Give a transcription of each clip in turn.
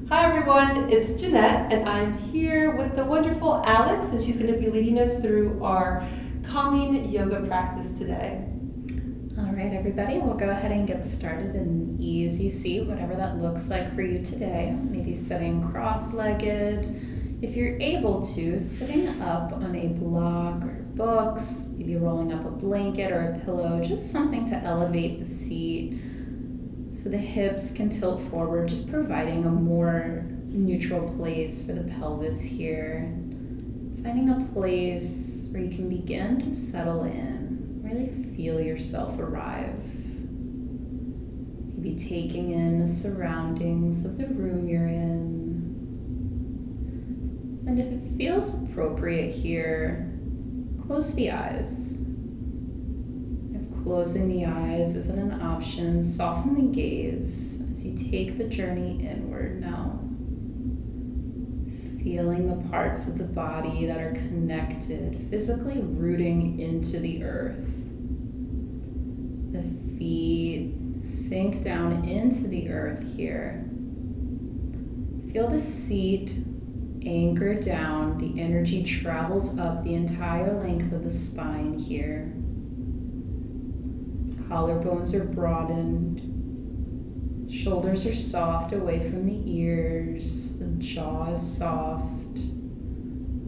Hi everyone, it's Jeanette and I'm here with the wonderful Alex and she's going to be leading us through our calming yoga practice today. All right, everybody, we'll go ahead and get started in an easy seat, whatever that looks like for you today. Maybe sitting cross-legged. If you're able to, sitting up on a block or books, maybe rolling up a blanket or a pillow, just something to elevate the seat so the hips can tilt forward, just providing a more neutral place for the pelvis here. Finding a place where you can begin to settle in, really feel yourself arrive. Maybe taking in the surroundings of the room you're in. And if it feels appropriate here, close the eyes. If closing the eyes isn't an option, soften the gaze as you take the journey inward now. Feeling the parts of the body that are connected, physically rooting into the earth. The feet sink down into the earth here. Feel the seat anchor down. The energy travels up the entire length of the spine here. Collarbones are broadened. Shoulders are soft away from the ears. The jaw is soft.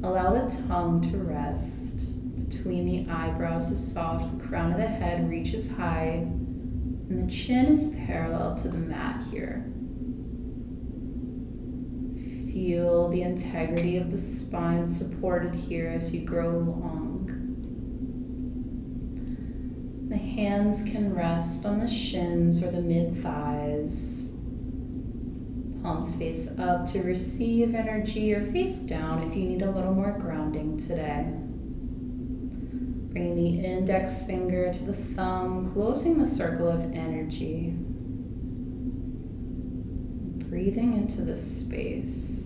Allow the tongue to rest. Between the eyebrows is soft. The crown of the head reaches high. And the chin is parallel to the mat here. Feel the integrity of the spine supported here as you grow along. The hands can rest on the shins or the mid-thighs. Palms face up to receive energy or face down if you need a little more grounding today. Bringing the index finger to the thumb, closing the circle of energy. Breathing into this space.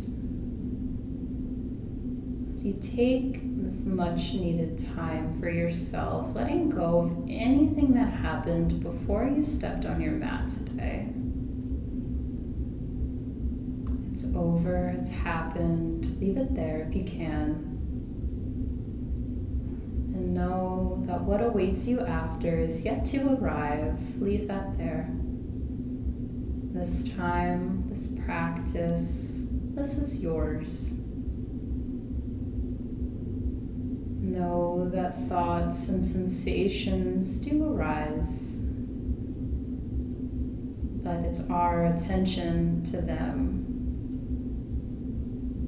As you take this much needed time for yourself, letting go of anything that happened before you stepped on your mat today. It's over, it's happened. Leave it there if you can. And know that what awaits you after is yet to arrive. Leave that there. This time, this practice, this is yours. Know that thoughts and sensations do arise, but it's our attention to them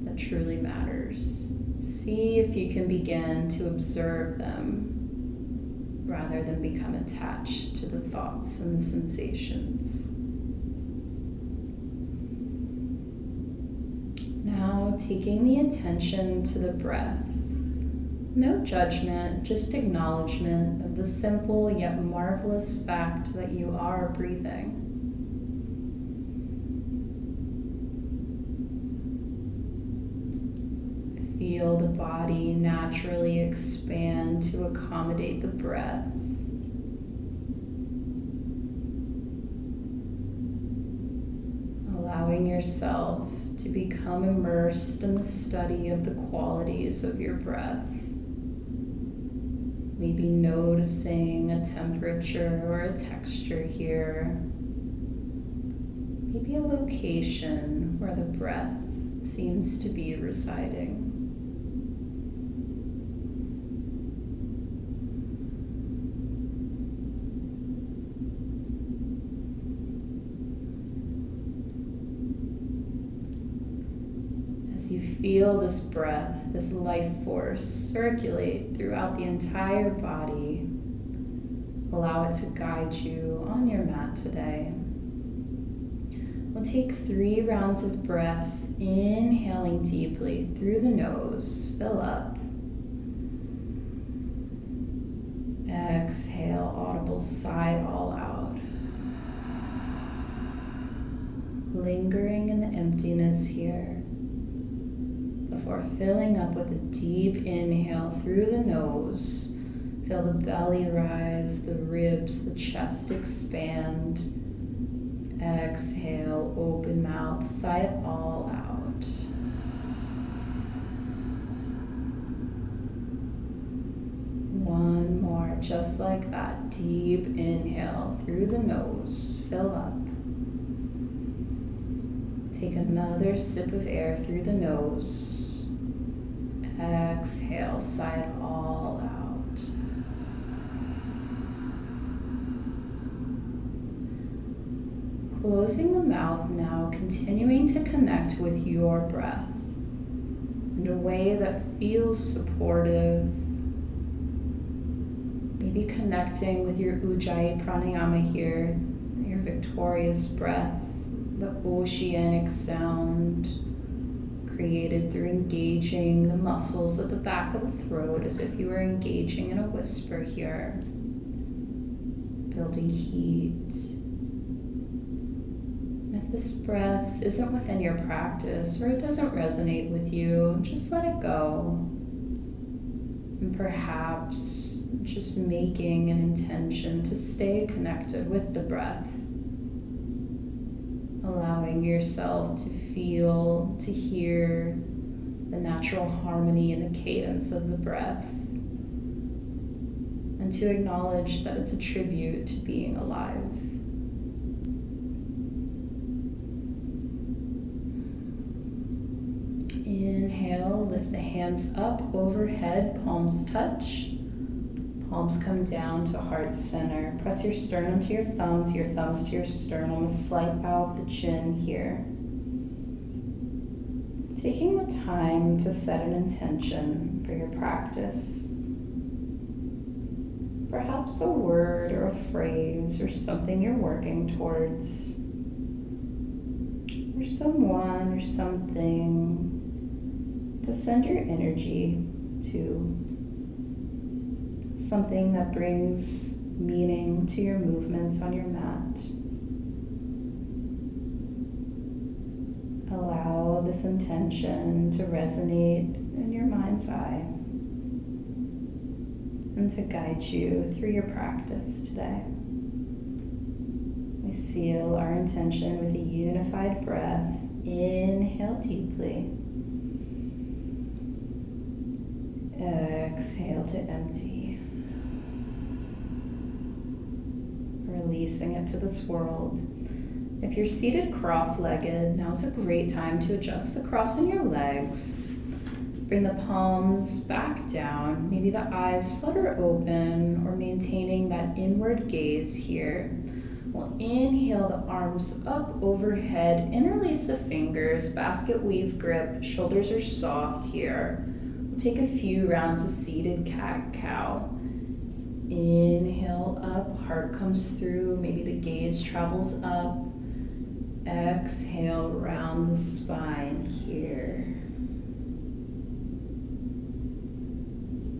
that truly matters. See if you can begin to observe them rather than become attached to the thoughts and the sensations. Now taking the attention to the breath. No judgment, just acknowledgement of the simple yet marvelous fact that you are breathing. Feel the body naturally expand to accommodate the breath. Allowing yourself to become immersed in the study of the qualities of your breath. Maybe noticing a temperature or a texture here. Maybe a location where the breath seems to be residing. As you feel this breath, this life force circulate throughout the entire body, allow it to guide you on your mat today. We'll take 3 rounds of breath, inhaling deeply through the nose, fill up. Exhale, audible sigh all out. Lingering in the emptiness here. Before filling up with a deep inhale through the nose, feel the belly rise, the ribs, the chest expand. Exhale, open mouth, sigh it all out. One more, just like that. Deep inhale through the nose, fill up. Take another sip of air through the nose. Exhale, sigh it all out. Closing the mouth now, continuing to connect with your breath in a way that feels supportive. Maybe connecting with your Ujjayi pranayama here, your victorious breath, the oceanic sound created through engaging the muscles at the back of the throat as if you were engaging in a whisper here, building heat. And if this breath isn't within your practice or it doesn't resonate with you, just let it go. And perhaps just making an intention to stay connected with the breath, allowing yourself to feel, to hear the natural harmony and the cadence of the breath, and to acknowledge that it's a tribute to being alive. Inhale, lift the hands up overhead, palms touch. Palms come down to heart center. Press your sternum to your thumbs to your sternum, a slight bow of the chin here. Taking the time to set an intention for your practice. Perhaps a word or a phrase or something you're working towards. Or someone or something to send your energy to. Something that brings meaning to your movements on your mat. Allow this intention to resonate in your mind's eye and to guide you through your practice today. We seal our intention with a unified breath. Inhale deeply. Exhale to empty. Releasing it to this world. If you're seated cross-legged, now's a great time to adjust the cross in your legs. Bring the palms back down. Maybe the eyes flutter open or maintaining that inward gaze here. We'll inhale the arms up overhead, interlace the fingers, basket weave grip, shoulders are soft here. We'll take a few rounds of seated cat-cow. Inhale up, heart comes through, maybe the gaze travels up. Exhale, round the spine here.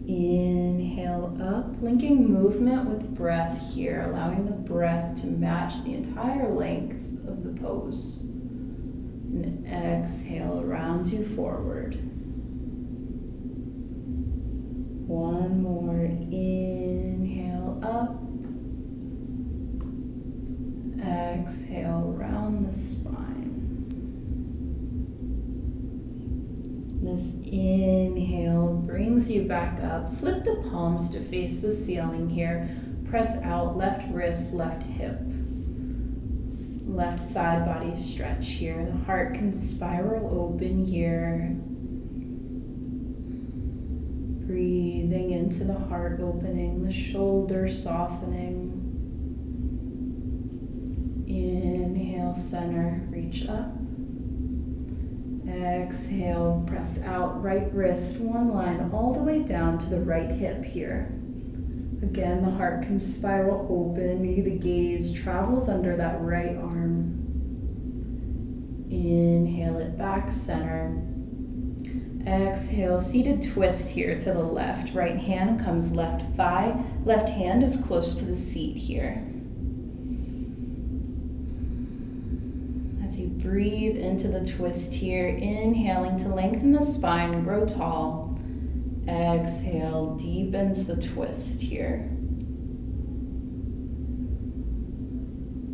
Inhale up, linking movement with breath here, allowing the breath to match the entire length of the pose. And exhale, rounds you forward. One more, inhale up. Exhale, round the spine. This inhale brings you back up. Flip the palms to face the ceiling here. Press out, left wrist, left hip. Left side body stretch here. The heart can spiral open here. Breathing into the heart opening, the shoulder softening. Inhale, center, reach up. Exhale, press out, right wrist, one line all the way down to the right hip here. Again, the heart can spiral open, maybe the gaze travels under that right arm. Inhale it back, center. Exhale, seated twist here to the left. Right hand comes left thigh. Left hand is close to the seat here. As you breathe into the twist here, inhaling to lengthen the spine and grow tall. Exhale, deepens the twist here.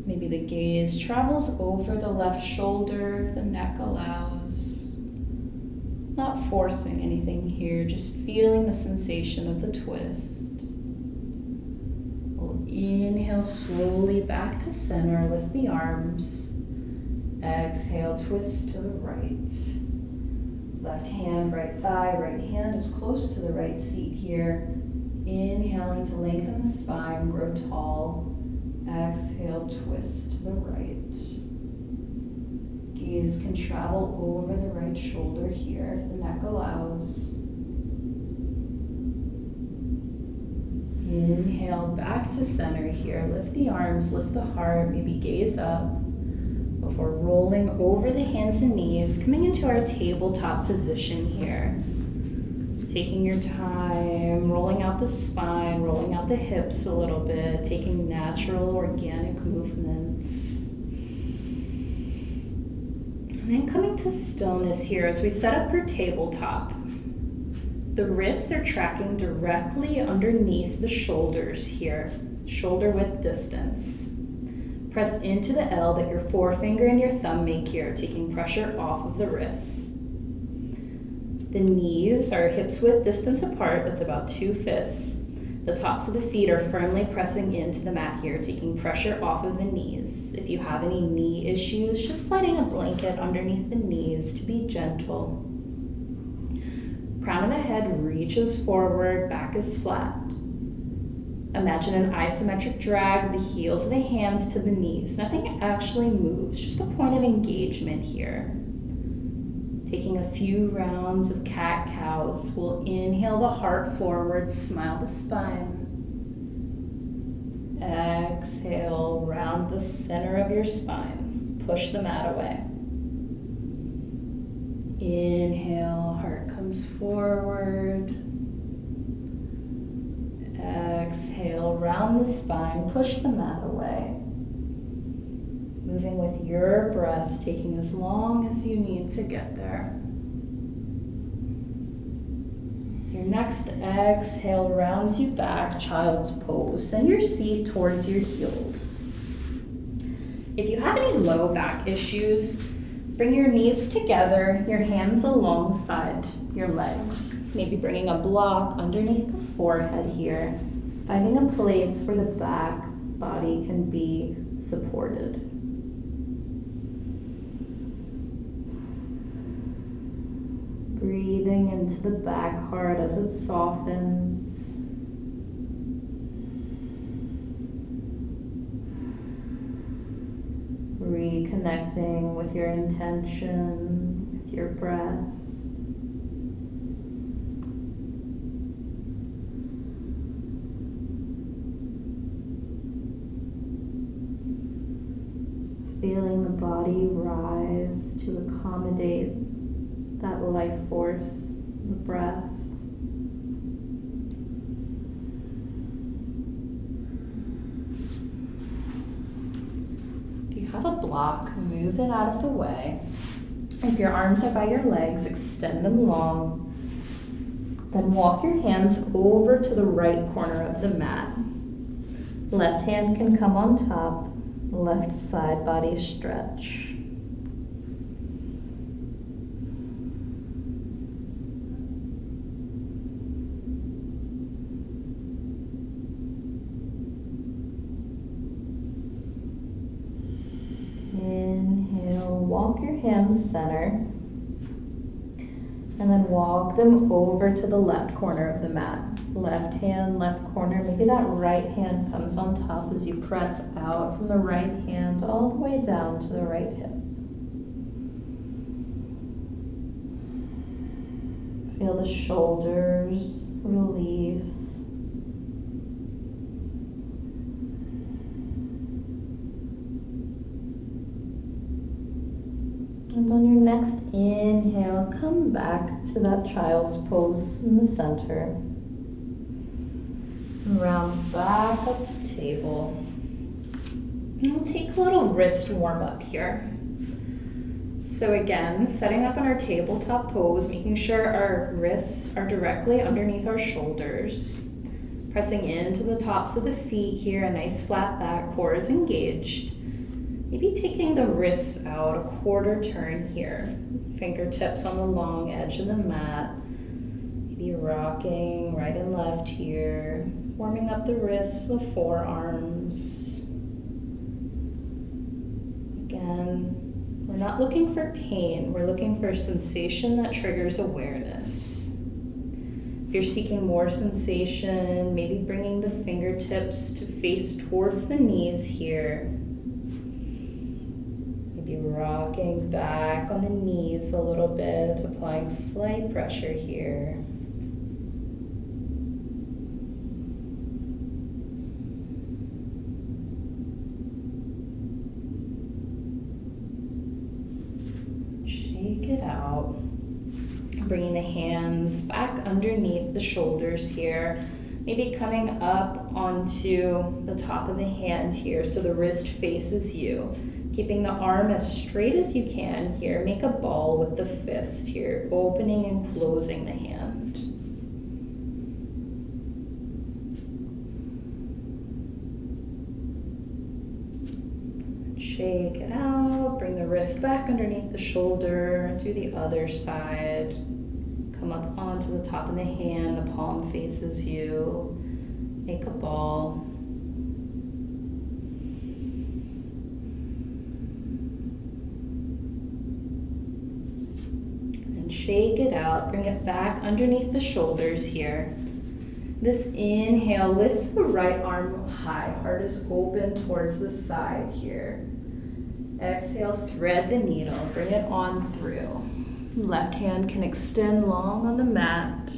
Maybe the gaze travels over the left shoulder if the neck allows. Not forcing anything here, just feeling the sensation of the twist. We'll inhale slowly back to center, lift the arms. Exhale, twist to the right. Left hand, right thigh, right hand is close to the right seat here. Inhaling to lengthen the spine, grow tall. Exhale, twist to the right. Gaze can travel over the right shoulder here if the neck allows. Inhale back to center here. Lift the arms, lift the heart, maybe gaze up before rolling over the hands and knees, coming into our tabletop position here. Taking your time, rolling out the spine, rolling out the hips a little bit, taking natural, organic movements. And then coming to stillness here as we set up for tabletop. The wrists are tracking directly underneath the shoulders here, shoulder width distance. Press into the L that your forefinger and your thumb make here, taking pressure off of the wrists. The knees are hips width distance apart, that's about 2 fists. The tops of the feet are firmly pressing into the mat here, taking pressure off of the knees. If you have any knee issues, just sliding a blanket underneath the knees to be gentle. Crown of the head reaches forward, back is flat. Imagine an isometric drag of the heels of the hands to the knees. Nothing actually moves, just a point of engagement here. Taking a few rounds of cat-cows, we'll inhale the heart forward, smile the spine. Exhale, round the center of your spine. Push the mat away. Inhale, heart comes forward. Exhale, round the spine, push the mat away. Moving with your breath, taking as long as you need to get there. Your next exhale rounds you back, child's pose. Send your seat towards your heels. If you have any low back issues, bring your knees together, your hands alongside your legs. Maybe bringing a block underneath the forehead here, finding a place where the back body can be supported. Breathing into the back heart as it softens. Reconnecting with your intention, with your breath. Feeling the body rise to accommodate that life force, the breath. If you have a block, move it out of the way. If your arms are by your legs, extend them long. Then walk your hands over to the right corner of the mat. Left hand can come on top, left side body stretch. Inhale, walk your hands center, and then walk them over to the left corner of the mat. Left hand, left corner, maybe that right hand comes on top as you press out from the right hand all the way down to the right hip. Feel the shoulders release. And on your next inhale, come back to that child's pose in the center. And round back up to table. And we'll take a little wrist warm up here. So again, setting up in our tabletop pose, making sure our wrists are directly underneath our shoulders. Pressing into the tops of the feet here, a nice flat back, core is engaged. Maybe taking the wrists out a quarter turn here. Fingertips on the long edge of the mat. Maybe rocking right and left here. Warming up the wrists, the forearms. Again, we're not looking for pain. We're looking for sensation that triggers awareness. If you're seeking more sensation, maybe bringing the fingertips to face towards the knees here. Maybe rocking back on the knees a little bit, applying slight pressure here. Shake it out. Bringing the hands back underneath the shoulders here. Maybe coming up onto the top of the hand here so the wrist faces you. Keeping the arm as straight as you can here. Make a ball with the fist here, opening and closing the hand. Shake it out. Bring the wrist back underneath the shoulder. Do the other side. Come up onto the top of the hand. The palm faces you. Make a ball. Shake it out, bring it back underneath the shoulders here. This inhale lifts the right arm high, heart is open towards the side here. Exhale, thread the needle, bring it on through. Left hand can extend long on the mat.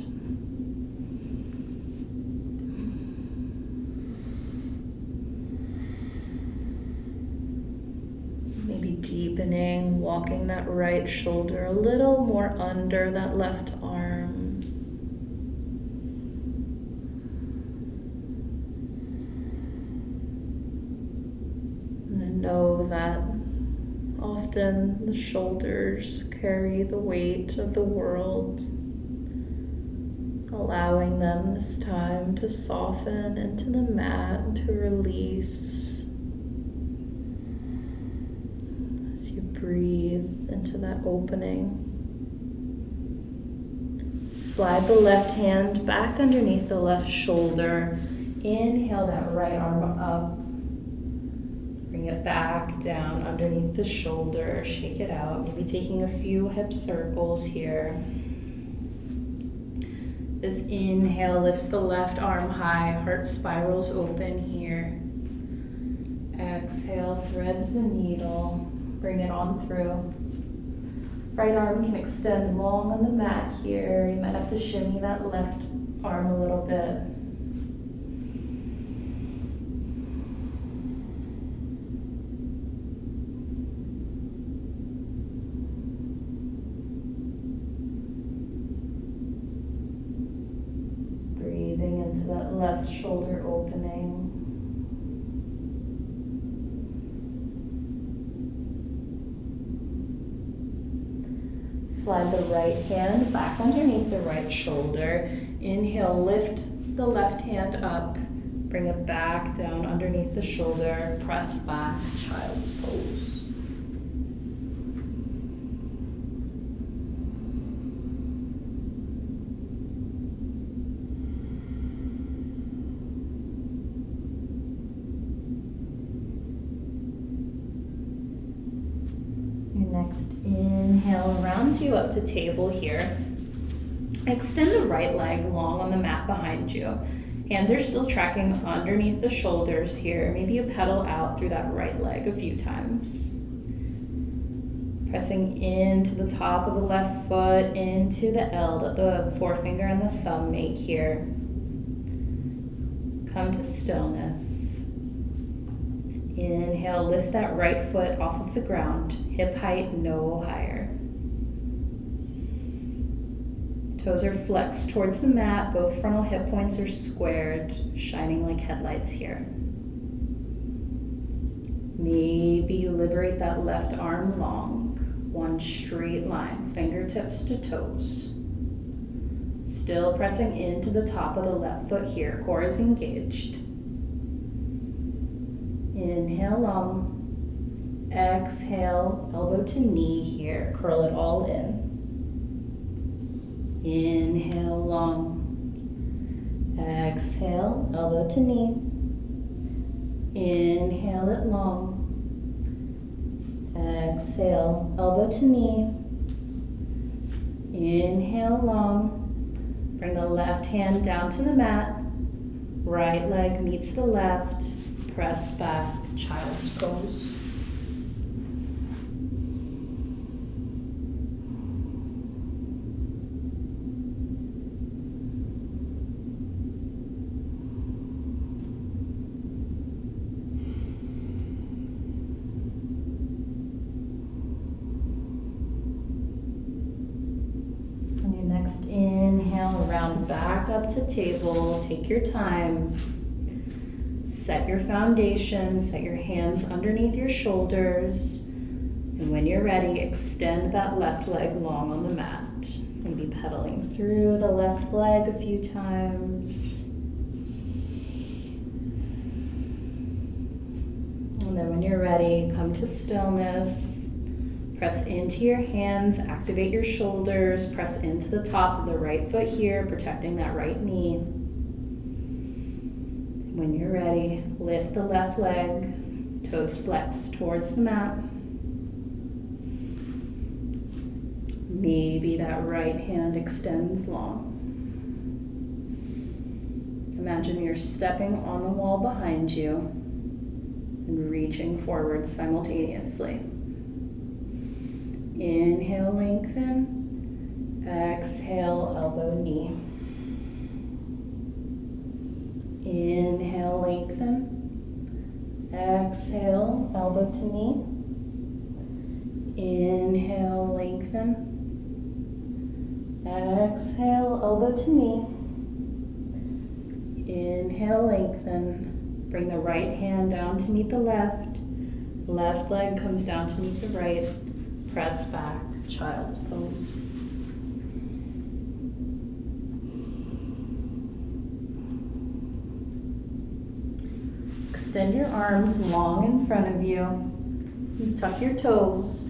Deepening, walking that right shoulder a little more under that left arm. And know that often the shoulders carry the weight of the world, allowing them this time to soften into the mat and to release. Breathe into that opening. Slide the left hand back underneath the left shoulder. Inhale that right arm up. Bring it back down underneath the shoulder. Shake it out. Maybe taking a few hip circles here. This inhale lifts the left arm high. Heart spirals open here. Exhale, threads the needle. Bring it on through. Right arm can extend long on the mat here. You might have to shimmy that left arm a little bit. Breathing into that left shoulder opening. Slide the right hand back underneath the right shoulder. Inhale, lift the left hand up. Bring it back down underneath the shoulder. Press back, child's pose. Next inhale rounds you up to table here. Extend the right leg long on the mat behind you. Hands are still tracking underneath the shoulders here. Maybe you pedal out through that right leg a few times. Pressing into the top of the left foot, into the L that the forefinger and the thumb make here. Come to stillness. Inhale, lift that right foot off of the ground, hip height, no higher. Toes are flexed towards the mat, both frontal hip points are squared, shining like headlights here. Maybe you liberate that left arm long, one straight line, fingertips to toes. Still pressing into the top of the left foot here, core is engaged. Inhale long. Exhale, elbow to knee here. Curl it all in. Inhale, long. Exhale, elbow to knee. Inhale it long. Exhale, elbow to knee. Inhale long. Bring the left hand down to the mat. Right leg meets the left. Press back, child's pose. Inhale, round back up to table. Take your time. Set your foundation. Set your hands underneath your shoulders. And when you're ready, extend that left leg long on the mat. Maybe pedaling through the left leg a few times. And then when you're ready, come to stillness. Press into your hands, activate your shoulders, press into the top of the right foot here, protecting that right knee. When you're ready, lift the left leg, toes flex towards the mat. Maybe that right hand extends long. Imagine you're stepping on the wall behind you and reaching forward simultaneously. Inhale, lengthen. Exhale, elbow, knee. Inhale, lengthen. Exhale, elbow to knee. Inhale, lengthen. Exhale, elbow to knee. Inhale, lengthen. Bring the right hand down to meet the left. Left leg comes down to meet the right. Press back, child's pose. Extend your arms long in front of you. Tuck your toes.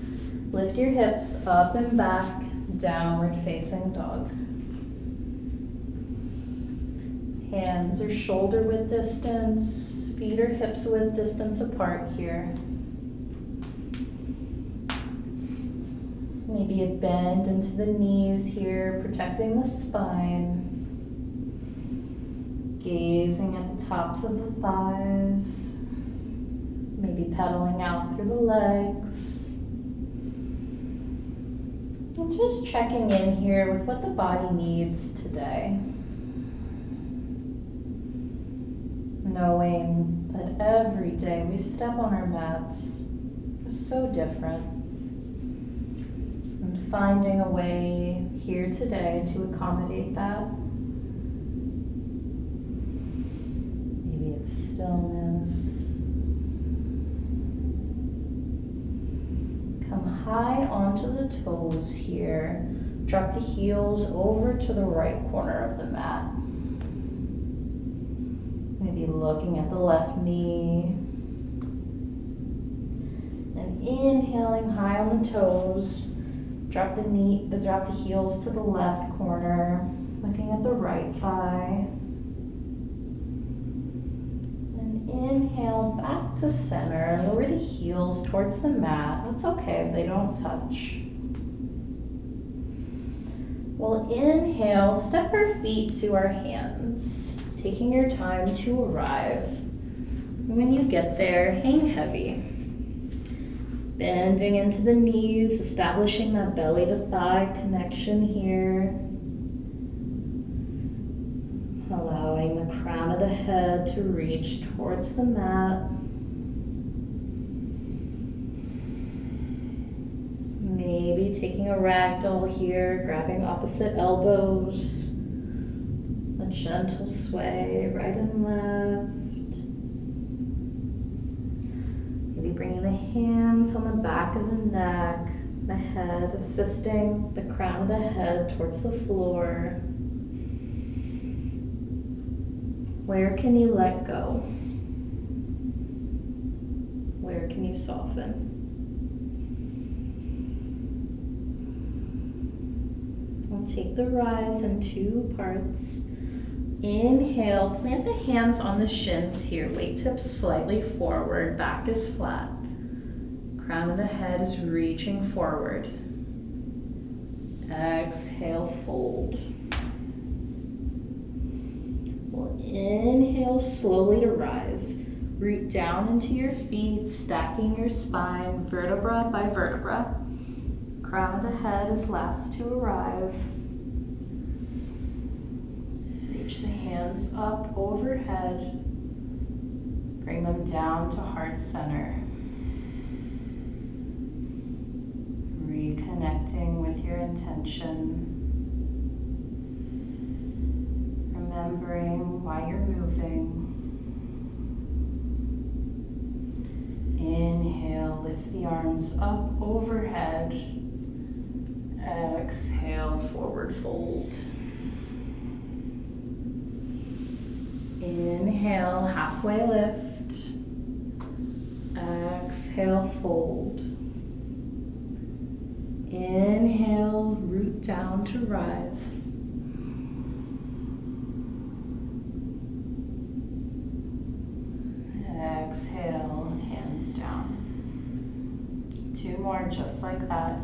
Lift your hips up and back, downward facing dog. Hands are shoulder width distance, feet are hips width distance apart here. Maybe a bend into the knees here, protecting the spine. Gazing at the tops of the thighs. Maybe pedaling out through the legs. And just checking in here with what the body needs today. Knowing that every day we step on our mats is so different. And finding a way here today to accommodate that. Maybe it's stillness. Come high onto the toes here. Drop the heels over to the right corner of the mat. Maybe looking at the left knee. And inhaling high on the toes. Drop the heels to the left corner. Looking at the right thigh. And inhale back to center. Lower the heels towards the mat. That's okay if they don't touch. We'll inhale, step our feet to our hands, taking your time to arrive. When you get there, hang heavy. Bending into the knees, establishing that belly to thigh connection here. Allowing the crown of the head to reach towards the mat. Maybe taking a ragdoll here, grabbing opposite elbows. A gentle sway right and left. Maybe bringing the hands on the back of the neck, the head assisting the crown of the head towards the floor. Where can you let go? Where can you soften? down. Take the rise in 2 parts. Inhale, plant the hands on the shins here. Weight tips slightly forward, back is flat. Crown of the head is reaching forward. Exhale, fold. We'll inhale slowly to rise. Root down into your feet, stacking your spine vertebra by vertebra. Crown of the head is last to arrive. Reach the hands up overhead. Bring them down to heart center. Reconnecting with your intention. Remembering why you're moving. Inhale, lift the arms up overhead. Exhale, forward fold. Inhale, halfway lift. Exhale, fold. Inhale, root down to rise. Exhale, hands down. 2 more just like that.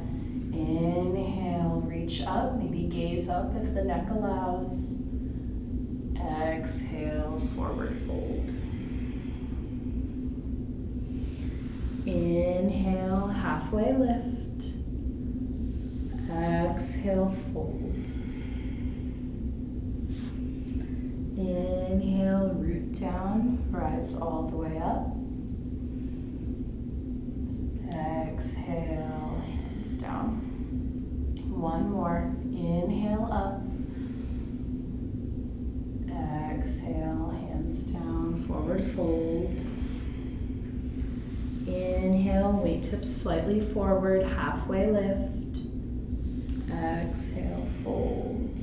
Inhale, reach up, maybe gaze up if the neck allows. Exhale, forward fold. Inhale, halfway lift. Exhale, fold. Inhale, root down, rise all the way up. Exhale, hands down. 1 more. Inhale up. Exhale, hands down, forward fold. Inhale, weight tips slightly forward, halfway lift. Exhale, fold.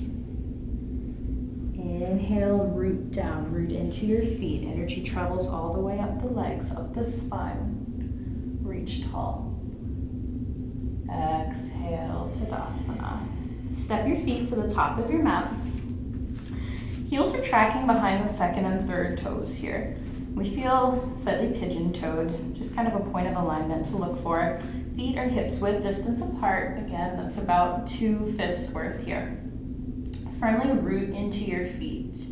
Inhale, root down, root into your feet. Energy travels all the way up the legs, up the spine. Reach tall. Exhale, Tadasana. Step your feet to the top of your mat. Heels are tracking behind the second and third toes here. We feel slightly pigeon-toed, just kind of a point of alignment to look for. Feet are hips width distance apart. Again, that's about 2 fists worth here. Firmly root into your feet.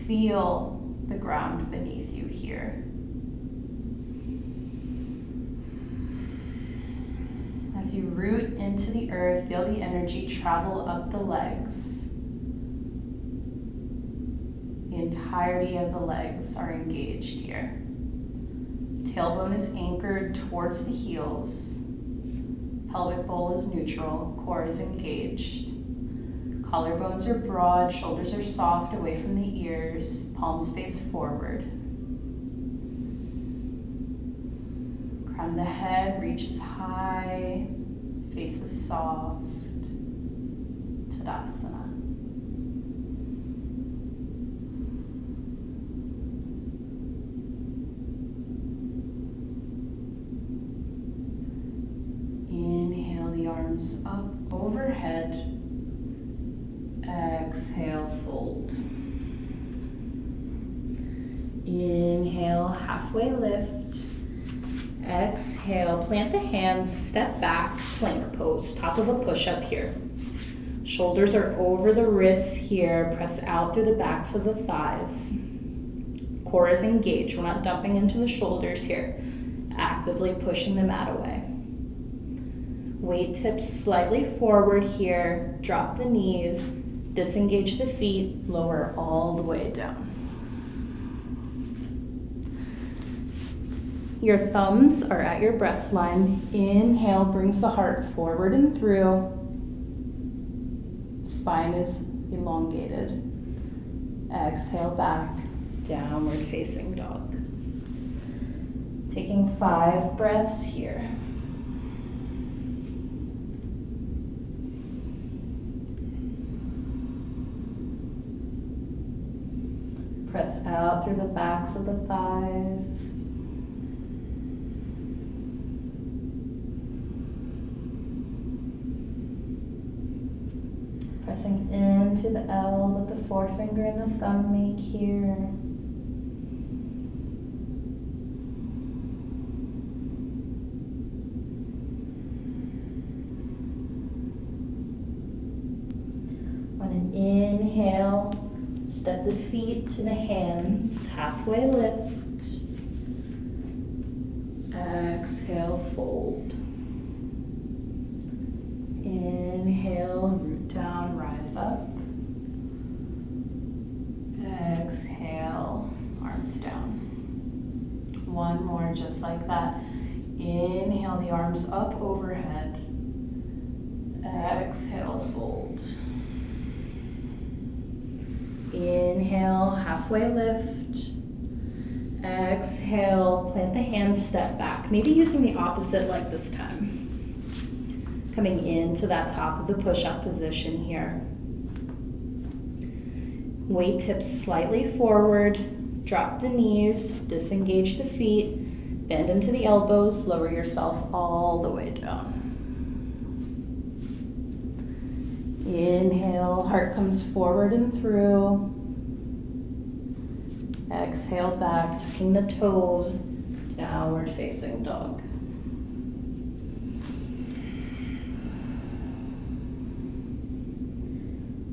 Feel the ground beneath you here. As you root into the earth, feel the energy travel up the legs. The entirety of the legs are engaged here. Tailbone is anchored towards the heels. Pelvic bowl is neutral, core is engaged. Collarbones are broad, shoulders are soft away from the ears, palms face forward. Crown of the head reaches high, face is soft. Tadasana. Inhale the arms up overhead. Exhale, fold. Inhale, halfway lift. Exhale, plant the hands, step back, plank pose, top of a push-up here. Shoulders are over the wrists here, press out through the backs of the thighs. Core is engaged, we're not dumping into the shoulders here, actively pushing the mat away. Weight tips slightly forward here, drop the knees, disengage the feet, lower all the way down. Your thumbs are at your breast line. Inhale brings the heart forward and through. Spine is elongated. Exhale back, downward facing dog. Taking 5 breaths here. Press out through the backs of the thighs. Pressing into the L that the forefinger and the thumb make here. On an inhale, step the feet to the hands, halfway lift. Exhale, fold. Inhale, root down, rise up. Exhale, arms down. One more just like that. Inhale the arms up overhead. Exhale, fold. Inhale, halfway lift. Exhale, plant the hands, step back. Maybe using the opposite leg this time. Coming into that top of the push-up position here. Weight tips slightly forward. Drop the knees, disengage the feet, bend into the elbows, lower yourself all the way down. Inhale, heart comes forward and through. Exhale back, tucking the toes, downward facing dog.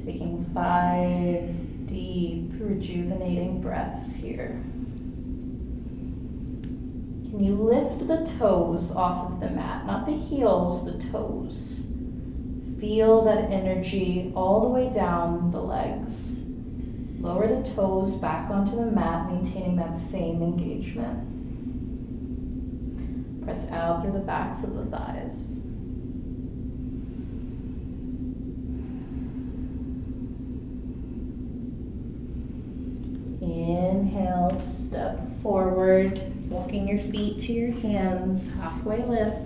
Taking 5 deep, rejuvenating breaths here. Can you lift the toes off of the mat? Not the heels, the toes. Feel that energy all the way down the legs. Lower the toes back onto the mat, maintaining that same engagement. Press out through the backs of the thighs. Inhale, step forward, walking your feet to your hands, halfway lift.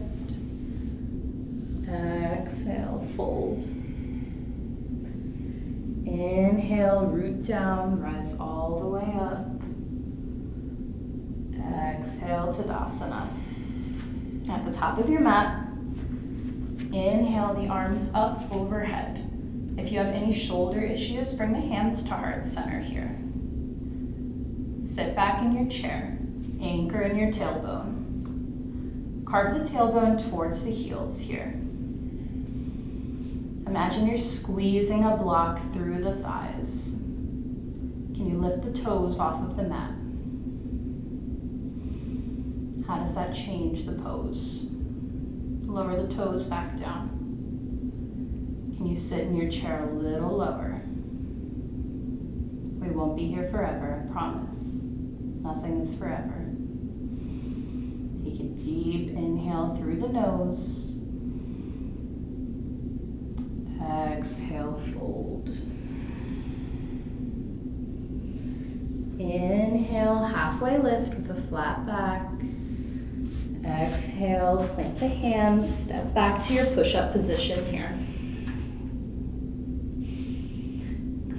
Exhale, fold. Inhale, root down, rise all the way up. Exhale, Tadasana. At the top of your mat, inhale the arms up overhead. If you have any shoulder issues, bring the hands to heart center here. Sit back in your chair, anchor in your tailbone. Carve the tailbone towards the heels here. Imagine you're squeezing a block through the thighs. Can you lift the toes off of the mat? How does that change the pose? Lower the toes back down. Can you sit in your chair a little lower? We won't be here forever, I promise. Nothing is forever. Take a deep inhale through the nose. Exhale, fold. Inhale, halfway lift with a flat back. Exhale, plant the hands, step back to your push-up position here.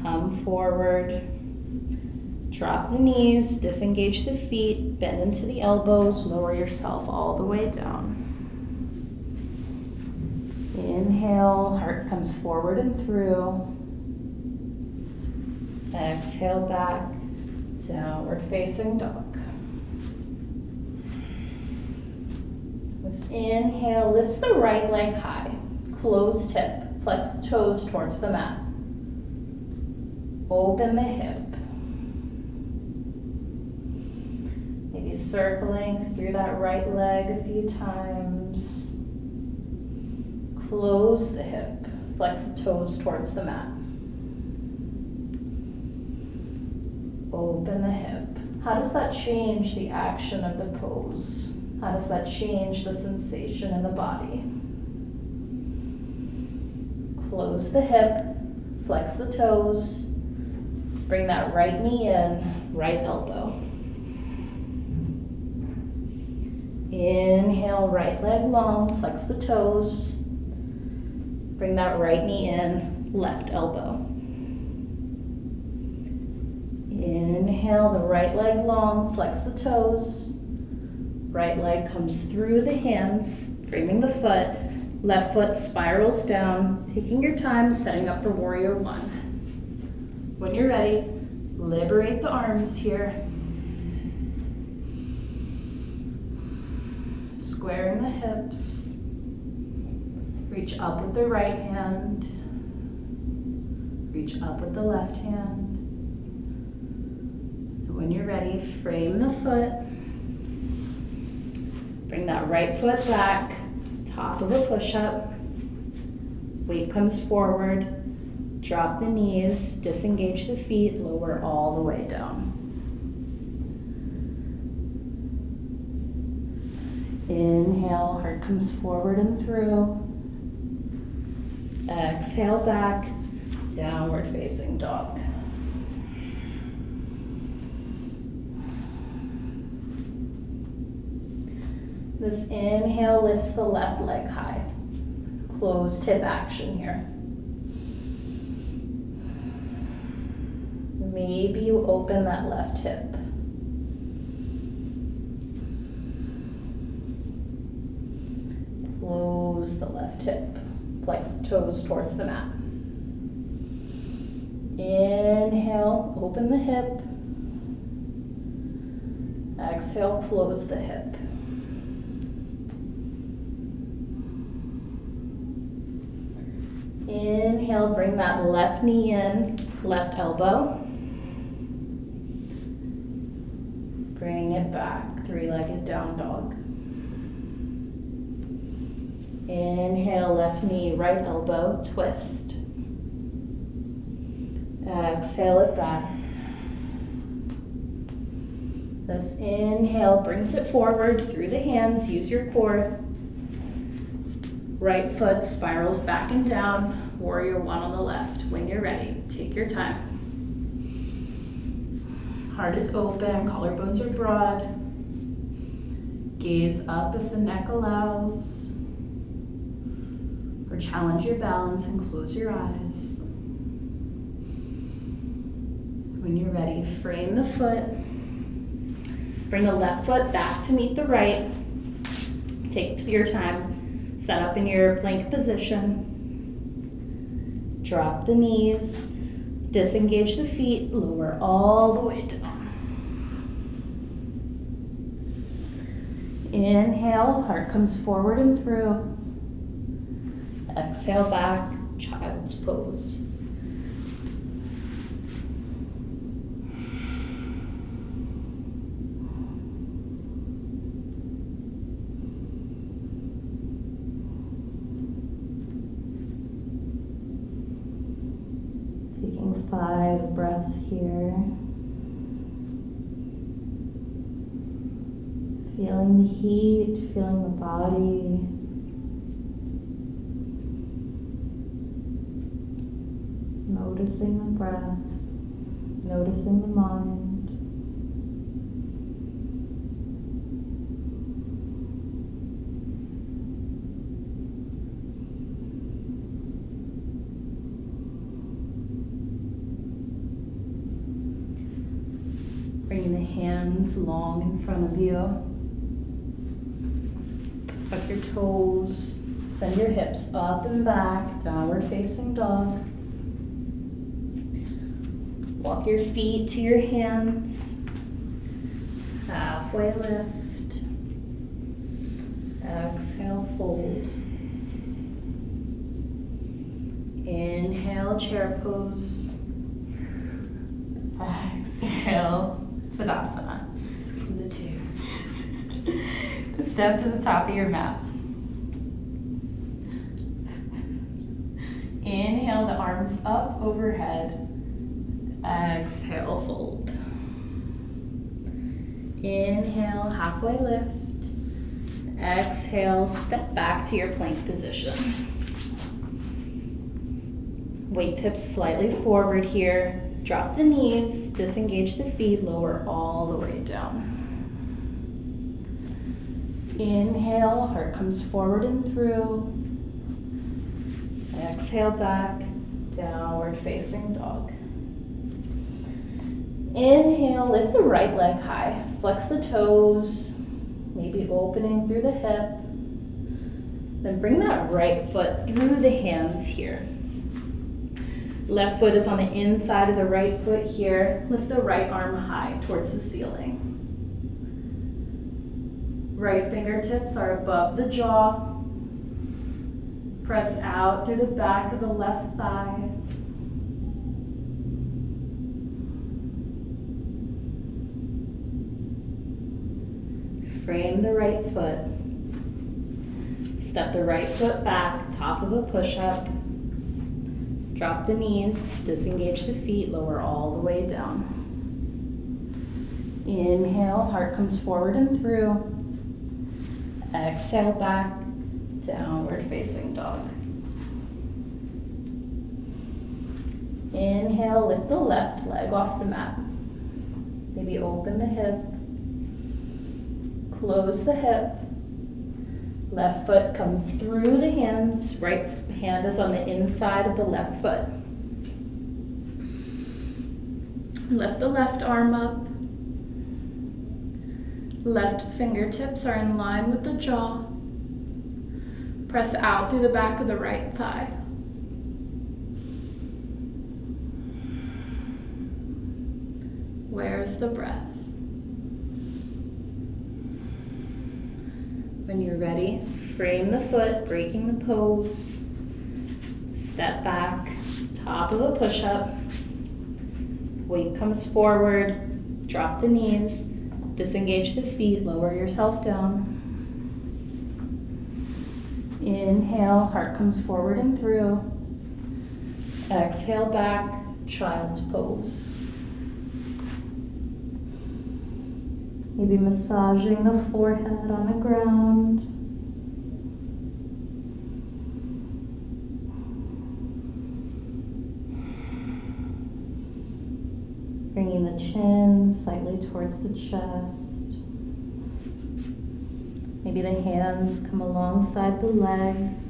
Come forward. Drop the knees, disengage the feet, bend into the elbows, lower yourself all the way down. Inhale, heart comes forward and through. Exhale back, downward facing dog. This inhale lifts the right leg high, closed hip, flex the toes towards the mat. Open the hip. Maybe circling through that right leg a few times. Close the hip, flex the toes towards the mat. Open the hip. How does that change the action of the pose? How does that change the sensation in the body? Close the hip, flex the toes, bring that right knee in, right elbow. Inhale, right leg long, flex the toes. Bring that right knee in, left elbow. Inhale, the right leg long, flex the toes. Right leg comes through the hands, framing the foot. Left foot spirals down, taking your time, setting up for warrior one. When you're ready, liberate the arms here. Squaring the hips. Reach up with the right hand. Reach up with the left hand. And when you're ready, frame the foot. Bring that right foot back, top of a push-up. Weight comes forward. Drop the knees, disengage the feet, lower all the way down. Inhale, heart comes forward and through. Exhale back, downward facing dog. This inhale lifts the left leg high. Closed hip action here. Maybe you open that left hip. Close the left hip. Flex the toes towards the mat. Inhale, open the hip. Exhale, close the hip. Inhale, bring that left knee in, left elbow. Bring it back, three-legged down dog. Inhale, left knee, right elbow, twist. Exhale it back. This inhale brings it forward through the hands, use your core. Right foot spirals back and down, warrior one on the left. When you're ready, take your time. Heart is open, collarbones are broad. Gaze up if the neck allows. Or challenge your balance and close your eyes. When you're ready, frame the foot. Bring the left foot back to meet the right. Take your time. Set up in your plank position. Drop the knees. Disengage the feet. Lower all the way down. Inhale, heart comes forward and through. Exhale back, child's pose. Taking 5 breaths here. Feeling the heat, feeling the body. Noticing the breath, noticing the mind. Bringing the hands long in front of you. Tuck your toes, send your hips up and back, downward facing dog. Walk your feet to your hands. Halfway lift. Exhale, fold. Inhale, chair pose. Exhale, Tadasana. Scoot the chair. Step to the top of your mat. Inhale the arms up overhead. Exhale, fold. Inhale, halfway lift. Exhale, step back to your plank position. Weight tips slightly forward here. Drop the knees, disengage the feet, lower all the way down. Inhale, heart comes forward and through. Exhale back, downward facing dog. Inhale, lift the right leg high. Flex the toes, maybe opening through the hip. Then bring that right foot through the hands here. Left foot is on the inside of the right foot here. Lift the right arm high towards the ceiling. Right fingertips are above the jaw. Press out through the back of the left thigh. Frame the right foot. Step the right foot back, top of a push-up. Drop the knees, disengage the feet, lower all the way down. Inhale, heart comes forward and through. Exhale back, downward facing dog. Inhale, lift the left leg off the mat. Maybe open the hip. Close the hip. Left foot comes through the hands. Right hand is on the inside of the left foot. Lift the left arm up. Left fingertips are in line with the jaw. Press out through the back of the right thigh. Where's the breath? When you're ready, frame the foot, breaking the pose. Step back, top of a push-up. Weight comes forward, drop the knees, disengage the feet, lower yourself down. Inhale, heart comes forward and through. Exhale back, child's pose. Maybe massaging the forehead on the ground. Bringing the chin slightly towards the chest. Maybe the hands come alongside the legs.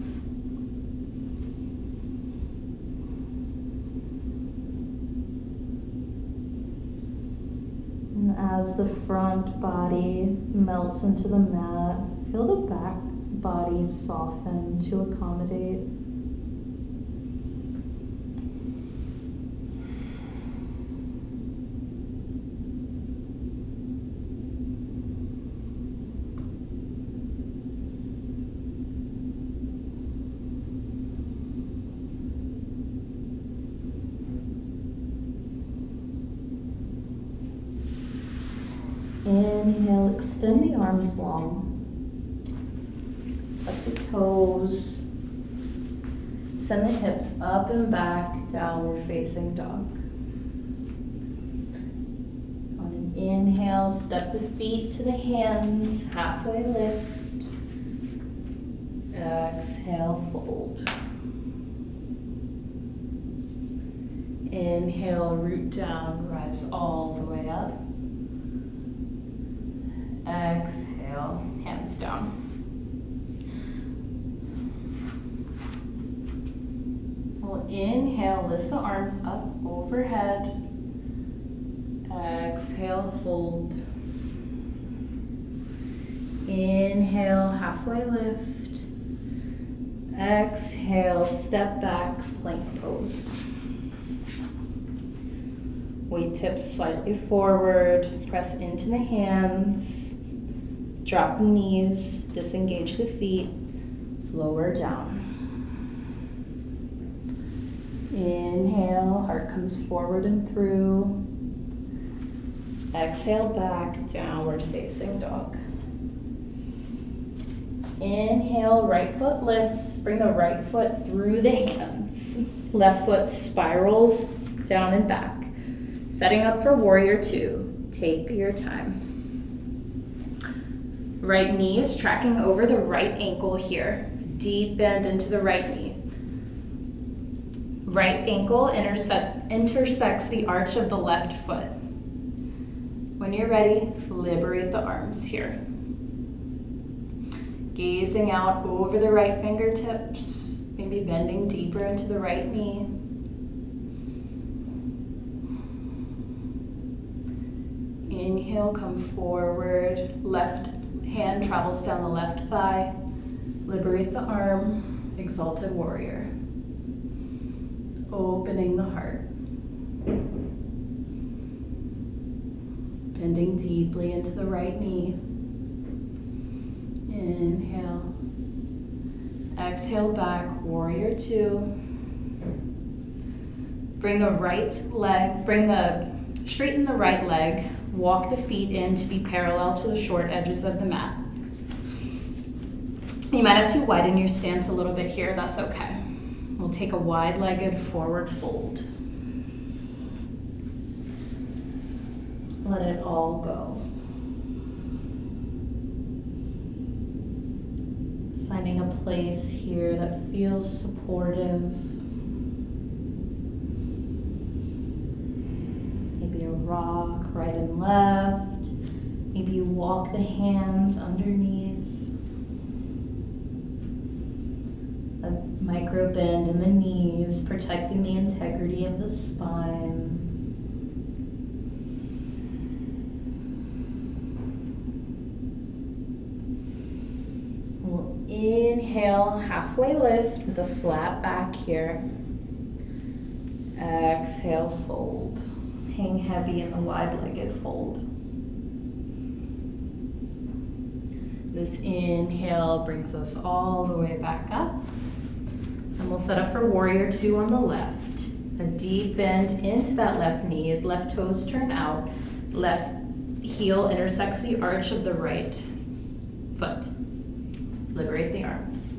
And as the front body melts into the mat, feel the back body soften to accommodate. Inhale, extend the arms long. Up the toes. Send the hips up and back, downward facing dog. On an inhale, step the feet to the hands, halfway lift. Exhale, fold. Inhale, root down, rise all the way up. Exhale, hands down. We'll inhale, lift the arms up overhead. Exhale, fold. Inhale, halfway lift. Exhale, step back, plank pose. Weight tips slightly forward, press into the hands. Drop the knees, disengage the feet, lower down. Inhale, heart comes forward and through. Exhale back, downward facing dog. Inhale, right foot lifts, bring the right foot through the hands. Left foot spirals down and back. Setting up for warrior two, take your time. Right knee is tracking over the right ankle here. Deep bend into the right knee. Right ankle intersects the arch of the left foot. When you're ready, liberate the arms here. Gazing out over the right fingertips, maybe bending deeper into the right knee. Inhale, come forward, left hand travels down the left thigh. Liberate the arm, exalted warrior. Opening the heart. Bending deeply into the right knee. Inhale. Exhale back, warrior two. Bring the right leg, straighten the right leg. Walk the feet in to be parallel to the short edges of the mat. You might have to widen your stance a little bit here, that's okay. We'll take a wide-legged forward fold. Let it all go. Finding a place here that feels supportive. Maybe a rock right and left. Maybe you walk the hands underneath. A micro bend in the knees, protecting the integrity of the spine. We'll inhale, halfway lift with a flat back here. Exhale, fold. Hang heavy in the wide-legged fold. This inhale brings us all the way back up. And we'll set up for warrior two on the left. A deep bend into that left knee, left toes turn out, left heel intersects the arch of the right foot. Liberate the arms.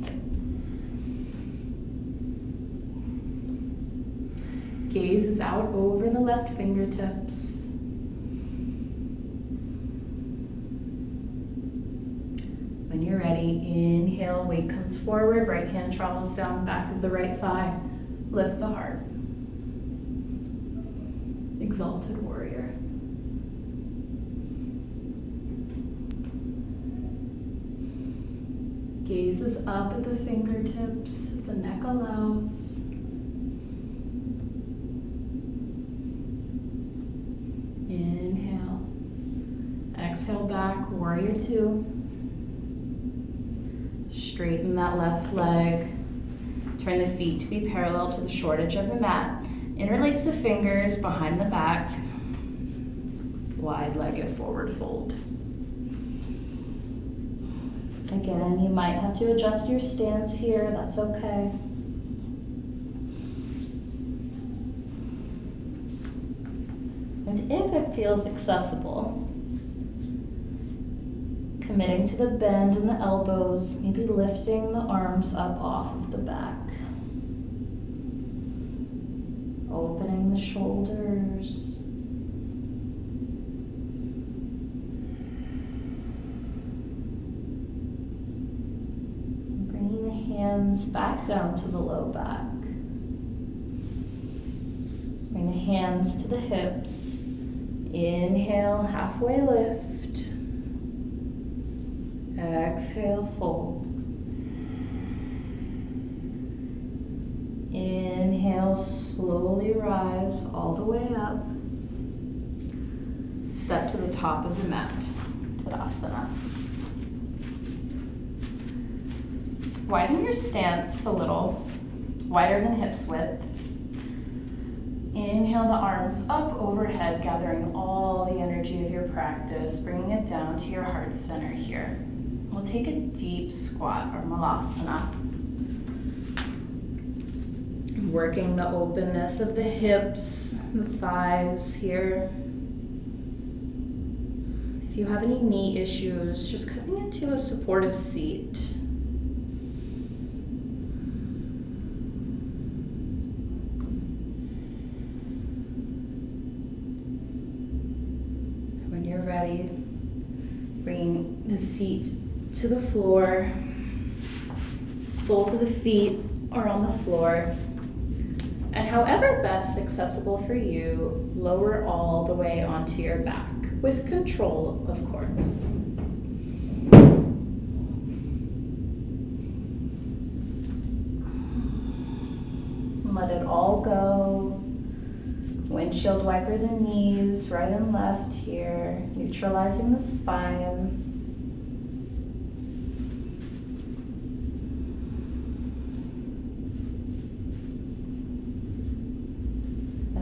Gaze is out over the left fingertips. When you're ready, inhale, weight comes forward, right hand travels down back of the right thigh. Lift the heart. Exalted warrior. Gaze is up at the fingertips, if the neck allows. Inhale. Exhale back, warrior two. Straighten that left leg. Turn the feet to be parallel to the short edge of the mat. Interlace the fingers behind the back. Wide-legged forward fold. Again, you might have to adjust your stance here, that's okay. And if it feels accessible, committing to the bend in the elbows, maybe lifting the arms up off of the back. Opening the shoulders. Bringing the hands back down to the low back. Bring the hands to the hips. Inhale, halfway lift. Exhale, fold. Inhale, slowly rise all the way up. Step to the top of the mat, Tadasana. Widen your stance a little, wider than hips width. Inhale the arms up overhead, gathering all the energy of your practice, bringing it down to your heart center here. We'll take a deep squat or malasana. Working the openness of the hips, the thighs here. If you have any knee issues, just coming into a supportive seat. When you're ready, bringing the seat to the floor. Soles of the feet are on the floor. And however best accessible for you, lower all the way onto your back, with control, of course. Let it all go. Windshield wiper the knees, right and left here, neutralizing the spine.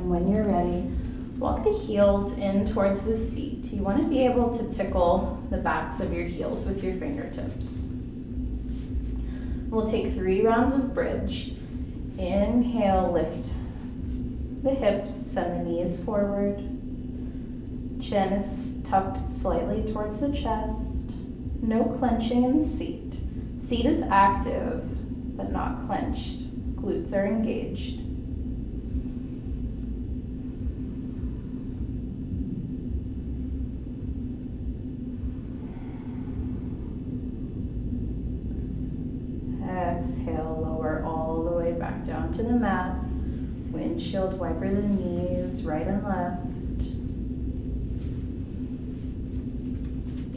And when you're ready, walk the heels in towards the seat. You want to be able to tickle the backs of your heels with your fingertips. We'll take 3 rounds of bridge. Inhale, lift the hips, send the knees forward. Chin is tucked slightly towards the chest. No clenching in the seat. Seat is active, but not clenched. Glutes are engaged. Exhale, lower all the way back down to the mat. Windshield wiper the knees, right and left.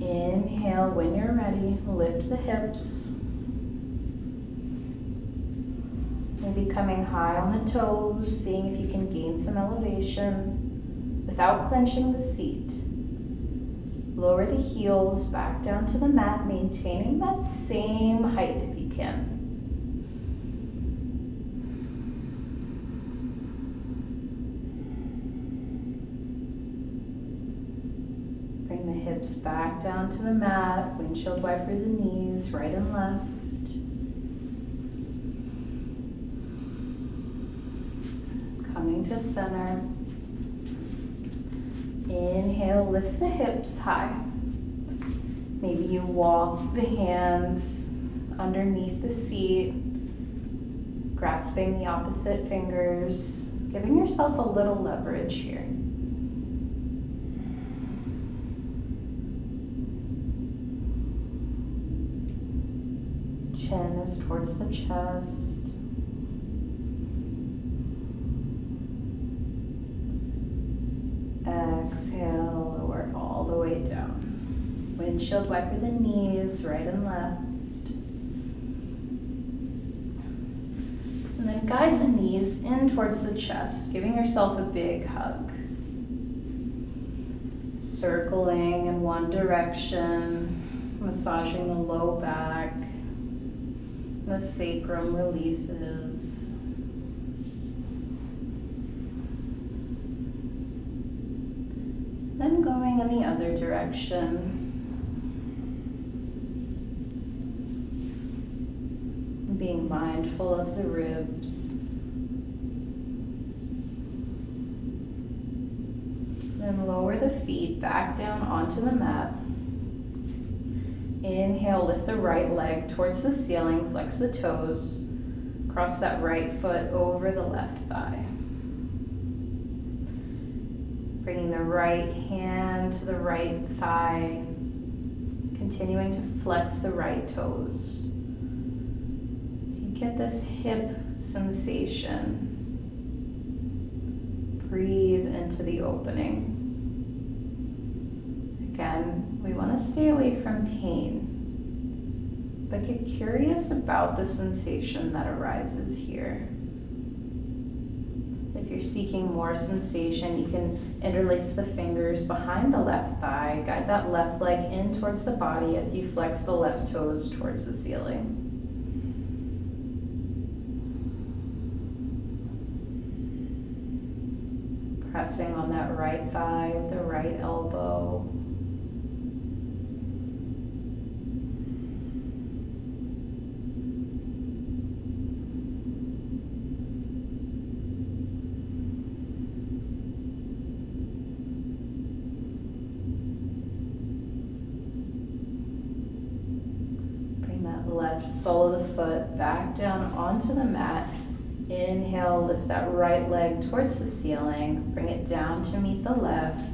Inhale, when you're ready, lift the hips. Maybe coming high on the toes, seeing if you can gain some elevation without clenching the seat. Lower the heels back down to the mat, maintaining that same height if you can. Bring the hips back down to the mat, windshield wiper the knees, right and left. Coming to center. Inhale, lift the hips high. Maybe you walk the hands underneath the seat, grasping the opposite fingers, giving yourself a little leverage here. Chin is towards the chest. Exhale, lower all the way down. Windshield wiper the knees, right and left. And then guide the knees in towards the chest, giving yourself a big hug. Circling in one direction, massaging the low back. The sacrum releases. Then going in the other direction. Being mindful of the ribs. Then lower the feet back down onto the mat. Inhale, lift the right leg towards the ceiling, flex the toes. Cross that right foot over the left thigh. Bringing the right hand to the right thigh, continuing to flex the right toes. So you get this hip sensation. Breathe into the opening. Again, we want to stay away from pain, but get curious about the sensation that arises here. If you're seeking more sensation, you can interlace the fingers behind the left thigh, guide that left leg in towards the body as you flex the left toes towards the ceiling. Pressing on that right thigh with the right elbow. Left sole of the foot back down onto the mat. Inhale, lift that right leg towards the ceiling. Bring it down to meet the left.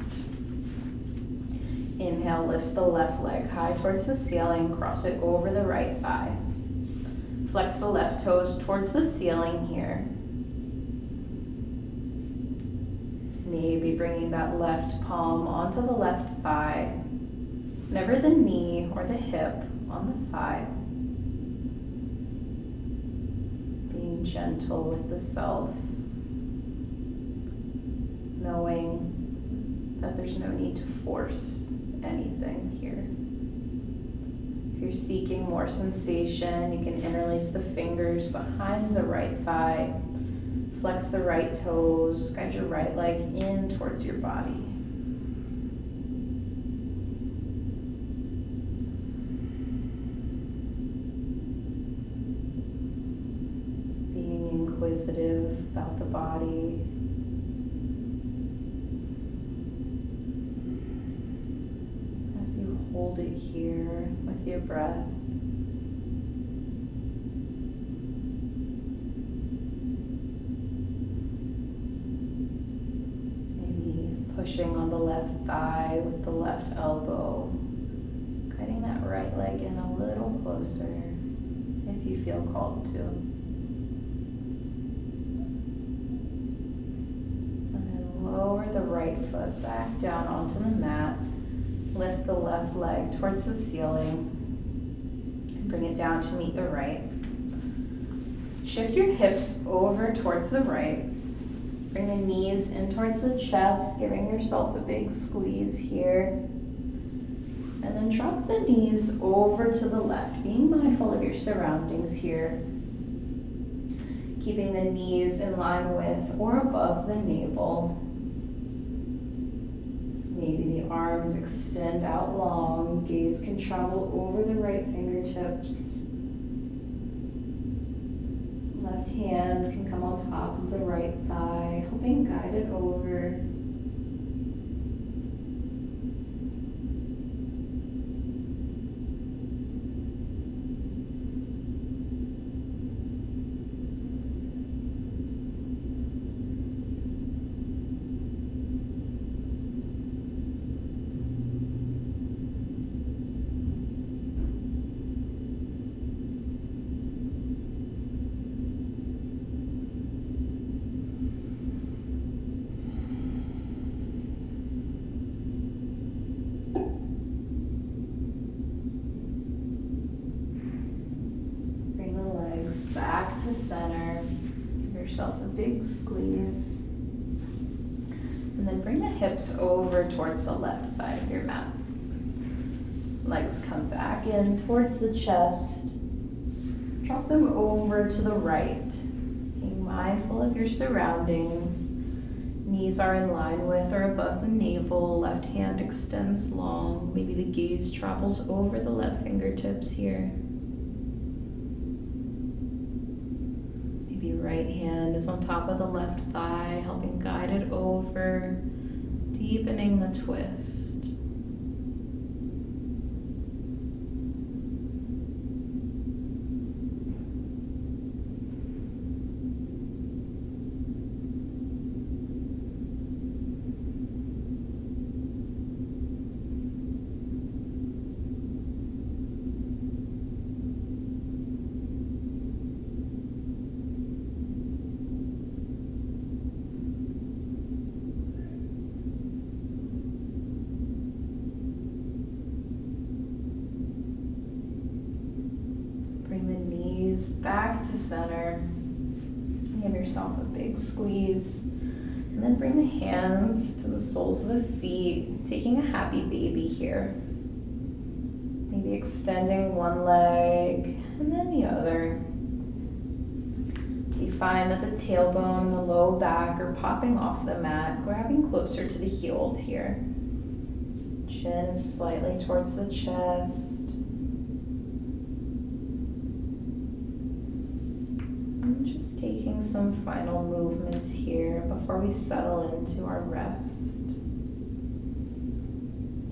Inhale, lifts the left leg high towards the ceiling. Cross it over the right thigh. Flex the left toes towards the ceiling here. Maybe bringing that left palm onto the left thigh. Never the knee or the hip on the thigh. Being gentle with the self. Knowing that there's no need to force anything here. If you're seeking more sensation, you can interlace the fingers behind the right thigh. Flex the right toes, guide your right leg in towards your body. Being inquisitive about the body. As you hold it here with your breath. Pushing on the left thigh with the left elbow, guiding that right leg in a little closer if you feel called to. And then lower the right foot back down onto the mat, lift the left leg towards the ceiling, and bring it down to meet the right. Shift your hips over towards the right. Bring the knees in towards the chest, giving yourself a big squeeze here. And then drop the knees over to the left, being mindful of your surroundings here. Keeping the knees in line with or above the navel. Maybe the arms extend out long, gaze can travel over the right fingertips. Left hand can come on top of the right thigh, helping guide it over. Back to center. Give yourself a big squeeze. And then bring the hips over towards the left side of your mat. Legs come back in towards the chest. Drop them over to the right. Being mindful of your surroundings. Knees are in line with or above the navel. Left hand extends long. Maybe the gaze travels over the left fingertips here. Right hand is on top of the left thigh, helping guide it over, deepening the twist. Back to center. Give yourself a big squeeze. And then bring the hands to the soles of the feet, taking a happy baby here. Maybe extending one leg and then the other. You find that the tailbone, the low back are popping off the mat, grabbing closer to the heels here. Chin slightly towards the chest. Just taking some final movements here before we settle into our rest.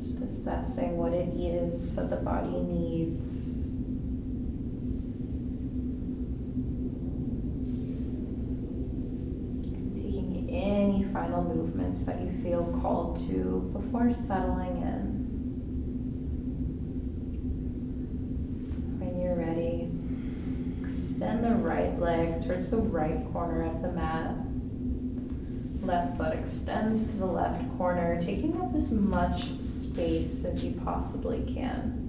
Just assessing what it is that the body needs. Taking any final movements that you feel called to before settling in. When you're ready, extend the right leg towards the right corner of the mat. Left foot extends to the left corner, taking up as much space as you possibly can.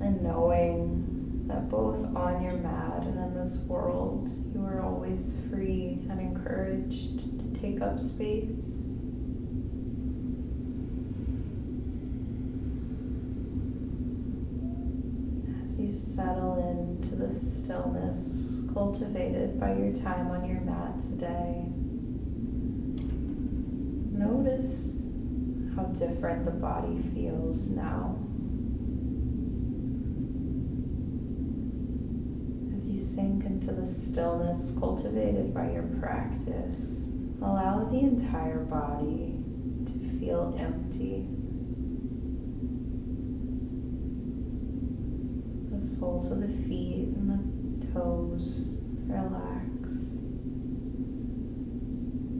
And knowing that both on your mat and in this world, you are always free and encouraged to take up space. As you settle into the stillness, cultivated by your time on your mat today. Notice how different the body feels now. As you sink into the stillness cultivated by your practice, allow the entire body to feel empty. The soles of the feet and the toes relax.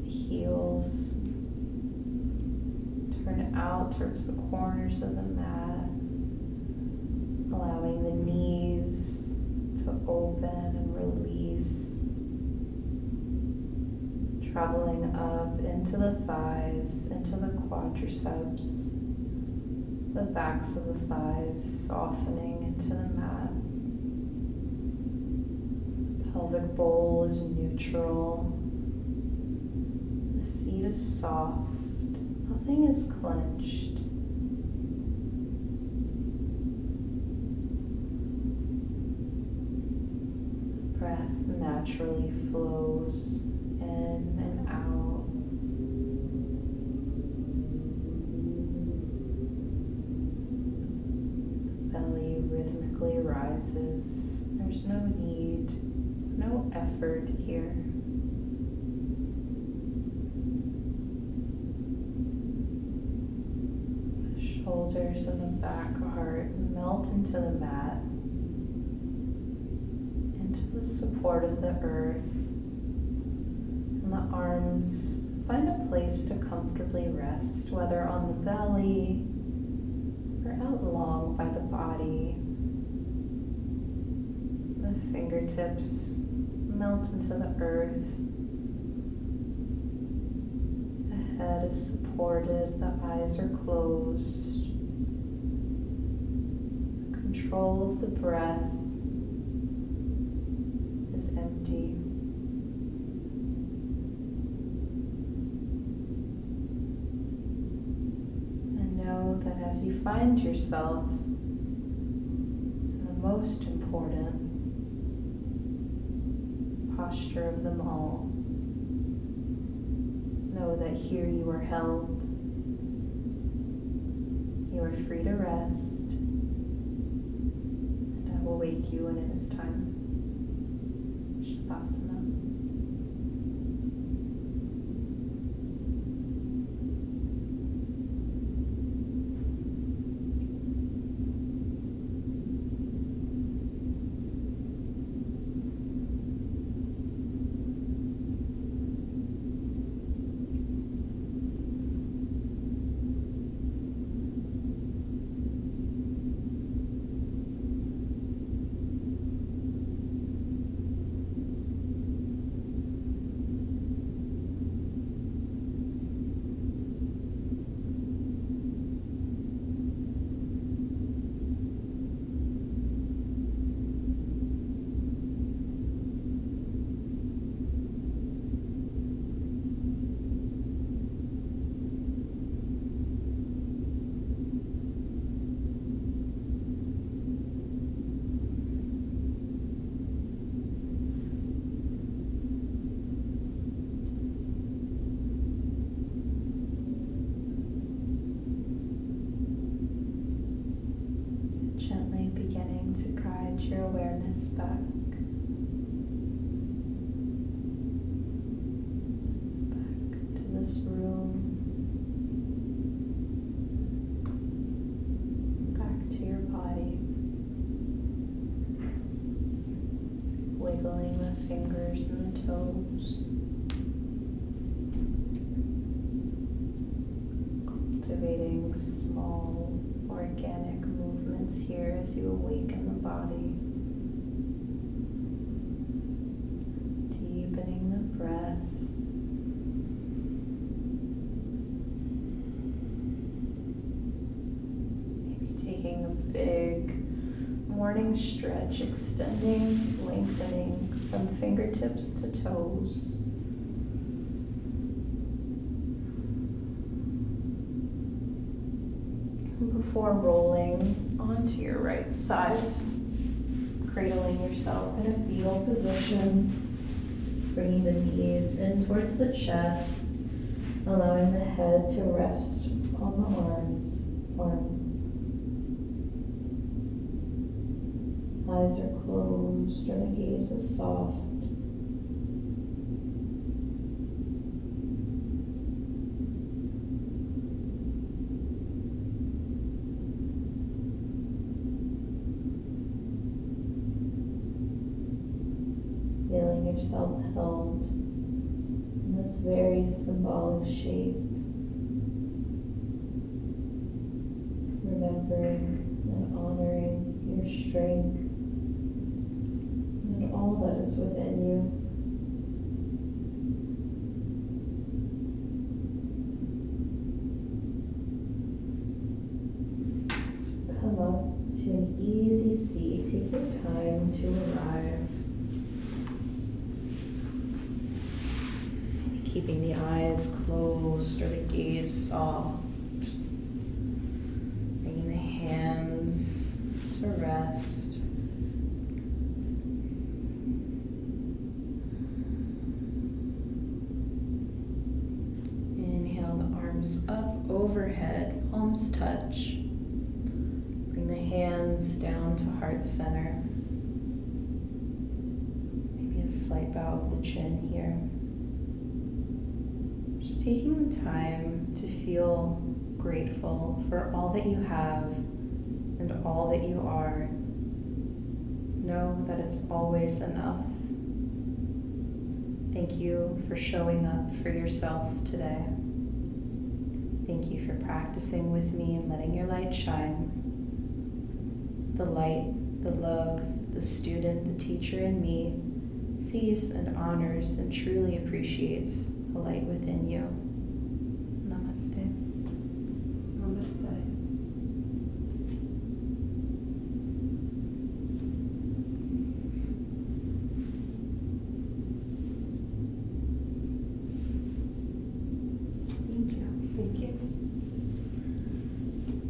The heels turn out towards the corners of the mat, allowing the knees to open and release, traveling up into the thighs, into the quadriceps, the backs of the thighs softening into the mat. The pelvic bowl is neutral. The seat is soft. Nothing is clenched. The breath naturally flows in and out. The belly rhythmically rises. There's no need, no effort here. Shoulders and the back heart melt into the mat, into the support of the earth, and the arms find a place to comfortably rest, whether on the belly or out long by the body. The fingertips melt into the earth. The head is supported, the eyes are closed. The control of the breath is empty. And know that as you find yourself in the most important posture of them all, know that here you are held. You are free to rest, and I will wake you when it is time. Shavasana. Gently beginning to guide your awareness back. Back to this room. Back to your body. Wiggling the fingers and the toes. Cultivating small organic movements here as you awaken the body. Deepening the breath. Maybe taking a big morning stretch, extending, lengthening from fingertips to toes. Before rolling onto your right side, cradling yourself in a fetal position, bringing the knees in towards the chest, allowing the head to rest on the arms. Eyes are closed and the gaze is soft. Feeling yourself held in this very symbolic shape. Remembering and honoring your strength and all that is within you. So come up to an easy seat. Take your time to arrive. Keeping the eyes closed or the gaze soft. Bringing the hands to rest. Inhale the arms up overhead, palms touch. Bring the hands down to heart center. Maybe a slight bow of the chin here. Just taking the time to feel grateful for all that you have and all that you are. Know that it's always enough. Thank you for showing up for yourself today. Thank you for practicing with me and letting your light shine. The light, the love, the student, the teacher in me sees and honors and truly appreciates the light within you. Namaste.